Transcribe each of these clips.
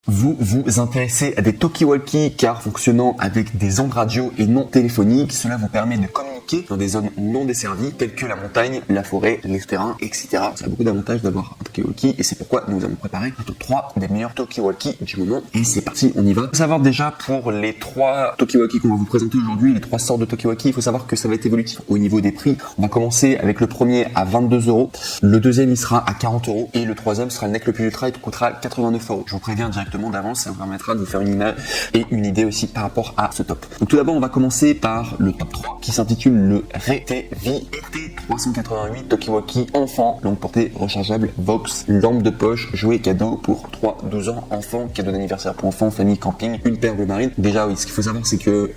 Vous vous intéressez à des talkie-walkie car fonctionnant avec des ondes radio et non téléphoniques, cela vous permet de communiquer dans des zones non desservies telles que la montagne, la forêt, les terrains, etc. Ça a beaucoup d'avantages d'avoir un talkie-walkie et c'est pourquoi nous avons préparé un top 3 des meilleurs talkie-walkie du moment. Et c'est parti, on y va. Il faut savoir déjà pour les 3 talkie-walkie qu'on va vous présenter aujourd'hui, les 3 sortes de talkie-walkie, il faut savoir que ça va être évolutif au niveau des prix. On va commencer avec le premier à 22 €, le deuxième il sera à 40 € et le troisième sera le NEC le plus ultra et coûtera 89 €. Je vous préviens directement d'avance, ça vous permettra de vous faire une image et une idée aussi par rapport à ce top. Donc tout d'abord, on va commencer par le top 3 qui s'intitule le RTV RT388 talkie-walkie enfant, longue portée rechargeable Vox, lampe de poche, jouet cadeau pour 3-12 ans, enfant, cadeau d'anniversaire pour enfants, famille, camping, une paire de marine. Déjà oui, ce qu'il faut savoir c'est que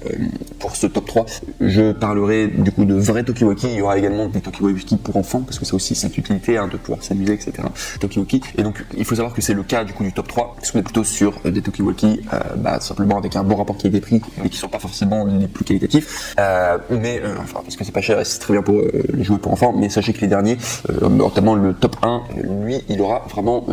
pour ce top 3, je parlerai du coup de vrais talkie-walkie, il y aura également des talkie-walkie pour enfants parce que c'est aussi cette utilité de pouvoir s'amuser, etc. Talkie-walkie. Et donc il faut savoir que c'est le cas du coup du top 3 parce qu'on est plutôt sur des talkie-walkie simplement avec un bon rapport qualité-prix et qui sont pas forcément les plus qualitatifs, enfin parce que c'est pas cher et c'est très bien pour les jouets pour enfants, mais sachez que les derniers, notamment le top 1, lui il aura vraiment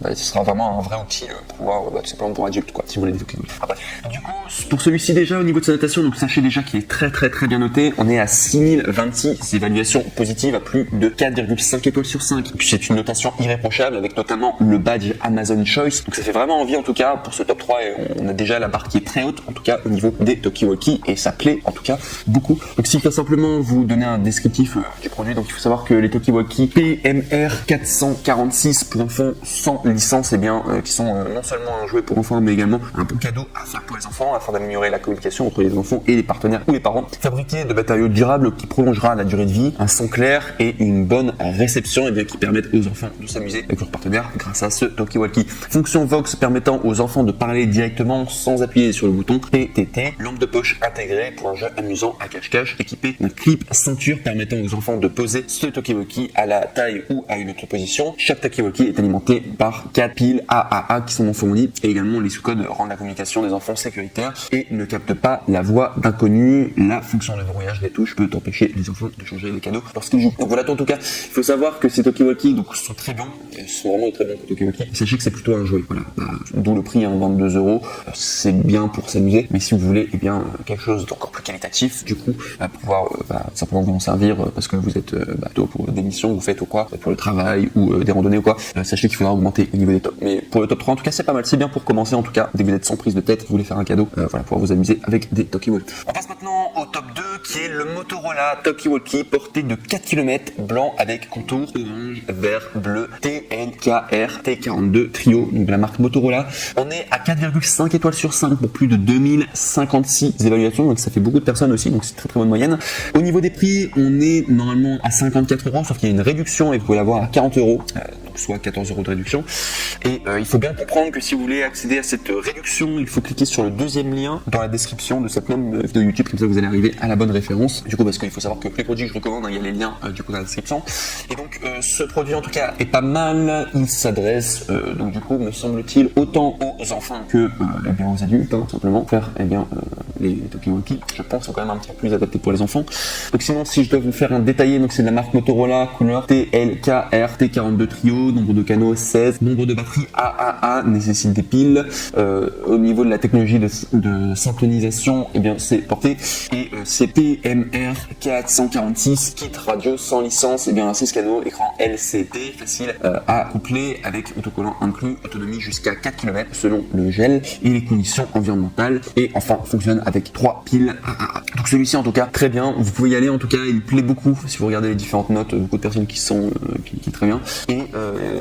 ce sera vraiment un vrai outil pour pouvoir tout simplement pour adultes quoi, si vous voulez des talkie-walkie. Du coup pour celui-ci déjà au niveau de sa notation, donc sachez déjà qu'il est très très très bien noté, on est à 6026 évaluations positives à plus de 4,5 étoiles sur 5. C'est une notation irréprochable avec notamment le badge Amazon Choice, donc ça fait vraiment envie en tout cas pour ce top 3 et on a déjà la barre qui est très haute en tout cas au niveau des talkie-walkie et ça plaît en tout cas beaucoup. Donc s'il faut simplement vous donner un descriptif du produit, donc il faut savoir que les talkie-walkie PMR 446 pour enfants sans licence qui sont non seulement un jouet pour enfants mais également un bon cadeau à faire pour les enfants afin d'améliorer la communication entre les enfants et les partenaires ou les parents. Fabriqué de matériaux durables qui prolongera la durée de vie, un son clair et une bonne réception qui permettent aux enfants de s'amuser avec leurs partenaires grâce à ce talkie-walkie. Fonction Vox permettant aux enfants de parler directement sans appuyer sur le bouton. PTT, lampe de poche intégrée pour un jeu amusant à cache-cache, équipé d'un clip ceinture permettant aux enfants de poser ce talkie-walkie à la taille ou à une autre position. Chaque talkie-walkie est alimenté par 4 piles AAA qui sont non fournies et également les sous-codes rendent la communication des enfants sécuritaire et ne captent pas la voix d'inconnus. La fonction de verrouillage des touches peut empêcher les enfants de changer les cadeaux lorsqu'ils jouent. Donc voilà, en tout cas, il faut savoir que ces talkie-walkie sont très bons, sont vraiment très bons talkie-walkie. Sachez que c'est plutôt un jouet, voilà, d'où le prix 22 €. C'est bien pour s'amuser, mais si vous voulez, quelque chose d'encore plus qualitatif, du coup, pouvoir simplement vous en servir parce que vous êtes pour des missions que vous faites ou quoi, pour le travail ou des randonnées ou quoi. Sachez qu'il faudra augmenter au niveau des tops. Mais pour le top 3, en tout cas, c'est pas mal, c'est bien pour commencer. En tout cas, dès que vous êtes sans prise de tête, vous voulez faire un cadeau, pouvoir vous amuser avec des talkie-walkie. On passe maintenant au top 2 qui est le Motorola talkie-walkie porté de 4 km blanc avec contour orange, vert, bleu, TLKR T42 Trio, donc de la marque Motorola. On est à 4,5 étoiles sur 5 pour plus de 2056 évaluations, donc ça fait beaucoup de personnes aussi, donc c'est une très très bonne moyenne. Au niveau des prix, on est normalement à 54 €, sauf qu'il y a une réduction et vous pouvez l'avoir à 40 €, donc soit 14 € de réduction. Et il faut bien comprendre que si vous voulez accéder à cette réduction, il faut cliquer sur le deuxième lien dans la description de cette même vidéo YouTube, comme ça vous allez arriver à la bonne référence. Du coup, parce qu'il faut savoir que les produits que je recommande, il y a les liens du coup dans la description. Et donc ce produit en tout cas est pas mal, il s'adresse donc du coup me semble-t-il autant aux enfants que aux adultes, simplement faire les talkie-walkie, je pense, sont quand même un petit peu plus adaptés pour les enfants. Donc sinon, si je dois vous faire un détaillé, donc c'est de la marque Motorola, couleur TLKR T42 Trio, nombre de canaux 16, nombre de batteries AAA, nécessite des piles. Au niveau de la technologie de synchronisation, c'est porté et c'est PMR 446, kit radio sans licence, 6 canaux, écran LCD, facile à coupler avec autocollant inclus, autonomie jusqu'à 4 km selon le gel et les conditions environnementales, et enfin fonctionne avec 3 piles AAA. Donc celui-ci en tout cas très bien, vous pouvez y aller, en tout cas il plaît beaucoup si vous regardez les différentes notes, beaucoup de personnes qui sont qui très bien, et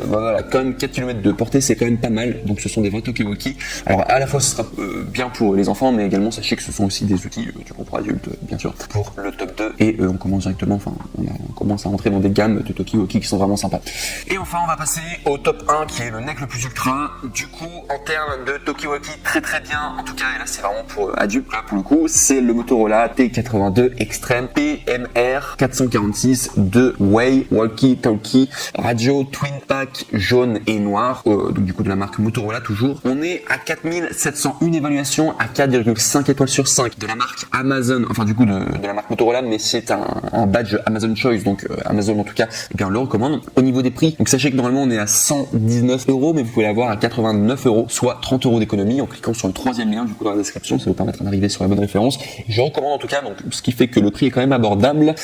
voilà, quand même 4 km de portée c'est quand même pas mal, donc ce sont des vrais talkie-walkie. Alors à la fois ce sera bien pour les enfants, mais également sachez que ce sont aussi des outils du coup pour adultes bien sûr pour le top 2, et on commence directement, on commence à rentrer dans des gammes de talkie-walkie qui sont vraiment sympas. Et enfin on va passer au top 1 qui est le NEC le plus ultra. Du coup en termes de talkie-walkie très très bien, en tout cas, et là c'est vraiment pour adultes, là pour le coup c'est le Motorola T82 Extreme PMR 446 de Way Walkie Talkie Radio Twin pack jaune et noir, donc du coup de la marque Motorola toujours. On est à 4701 évaluations à 4,5 étoiles sur 5 de la marque Amazon, enfin du coup de la marque Motorola, mais c'est un badge Amazon Choice, donc Amazon en tout cas, eh bien on le recommande. Au niveau des prix, donc sachez que normalement on est à 119 €, mais vous pouvez l'avoir à 89 €, soit 30 € d'économie en cliquant sur le troisième lien du coup dans la description, ça vous permettra d'arriver sur la bonne référence. Je recommande en tout cas, donc ce qui fait que le prix est quand même abordable,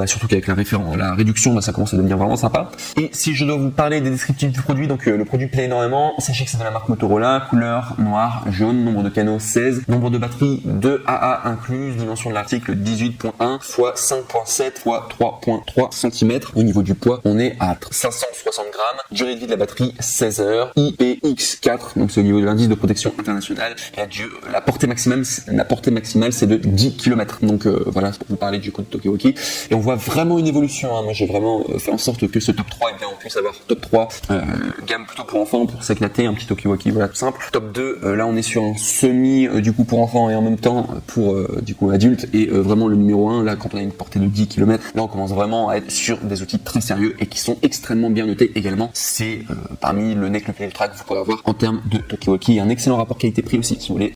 surtout qu'avec la réduction, ça commence à devenir vraiment sympa. Et si je dois vous parler des descriptifs du produit, donc le produit plaît énormément, sachez que c'est de la marque Motorola, couleur noir, jaune, nombre de canaux 16, nombre de batteries 2 AA incluse, dimension de l'article 18.1 x 5.7 x 3.3 cm. Au niveau du poids, on est à 560 grammes, durée de vie de la batterie 16 heures, IPX4, donc c'est au niveau de l'indice de protection internationale. La portée maximale c'est de 10 km. Donc voilà, c'est pour vous parler du coup de Talkie-Walkie. Et on voit vraiment une évolution, hein. Moi j'ai vraiment fait en sorte que ce top 3, eh bien, on puisse avoir top 3, gamme plutôt pour enfants, pour s'éclater, un petit Talkie-Walkie, voilà, tout simple. Top 2, là on est sur un semi du coup pour enfants et en même temps pour du coup adultes, et vraiment le numéro 1, là quand on a une portée de 10 km, là on commence vraiment à être sur des outils très sérieux et qui sont extrêmement bien notés également. C'est parmi le NEC le plus ultra que vous pourrez avoir en termes de Talkie-Walkie. Un excellent rapport qualité-prix aussi si vous voulez